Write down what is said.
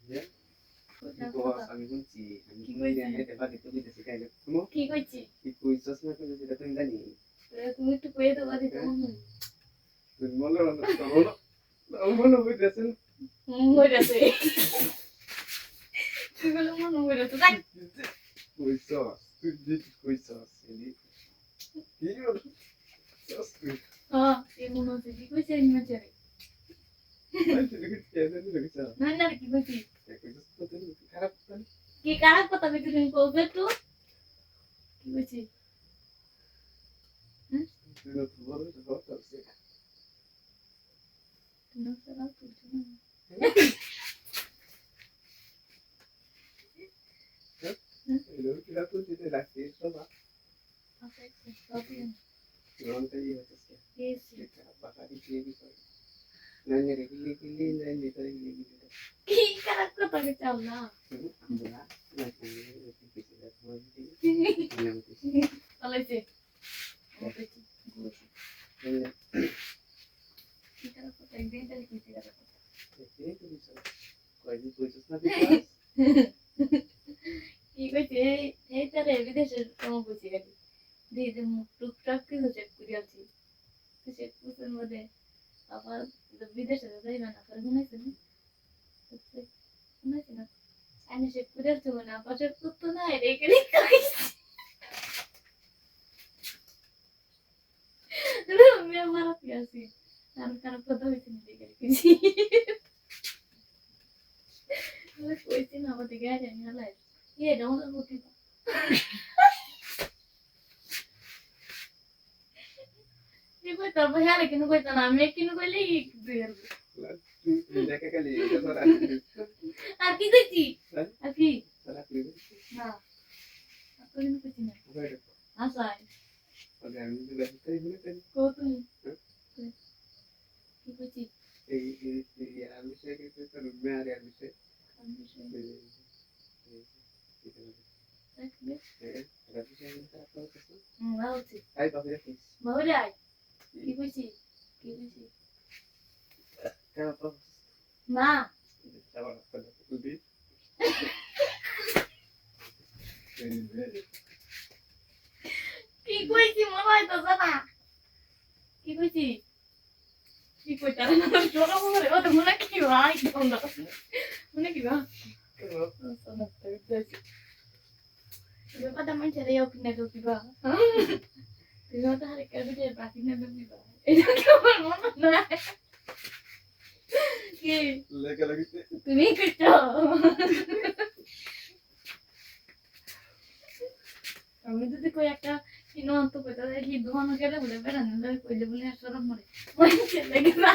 যে বস আমি শুনছি আমি শুনছি আমি এটা বাড়ি তো বিদেশে খাই না তুমি কি কইছি কি কইছস না কইছস এটা তুমি জানি তুমি একটু কয়ে দাও বাড়ি তো তুমি মনে মনে বলো মনে হইতেছে মরেছে তুই বলে মনে মরেছে দেখ কইছস তুই দেখি কইছস এলি কি কইছস তুই হ্যাঁ এই মনে হচ্ছে কি কইছে এই মাচারে না না কি কইছি কি খারাপ কথা কইছি তুমি কইবে তো কি কইছি তুমি সারা তুই কি খারাপ কথা কইছি আল্লাহ চলেছে কি খারাপ কথা একদিন তাহলে কি খারাপ কথা কি কইছে এই তারে বিদেশের কোনো বুঝি গেলি দিয়ে মুখ টুকটাক কিছু চেক করে আছি তো চেক করছেন মধ্যে আবার বিদেশে যাই না আবার ঘুমাইছে না ঘুমাইছে না আমি চেক করে আছি মানে আবার চেক করতো না রেখে রেখে আমি আমার আছি আর খারাপ কথা হয়েছে না দেখে রেখেছি কইছি না আমাদের গায়ে জানি না লাই ये डाउन होती ये कोई तब यार किनु कोई तना मैं किनु कोई ले एक देर দেখে খালি এটা ধরা আর কি কইছি আর কি সারা করে না তো কিनु কইছি না আসাই ওকে আমি তো দেখতে হইলে তাই কো তুমি কি কইছি এই আমি সে কিছু তো রুমে আর আমি সে কি কইছি না কি কইছি মনে হইতাছে না কি কইছি কি কইতারে না জোরা মনে ও তো মনে কি ভাই কোন মনে কি ভাই Dia pada mencari yang pindah ke Biba. Dia pada hari kerja dia berarti nak Biba. Itu kawan mana? Ki. লেখা লাগিছে তুমি কিটো। আমি যদি কই একটা কিনো তো কইতা কি দোকানে গেলে বলে বেড়ানো কইলে বলে সরম মরে। ওই ছেলে কি না।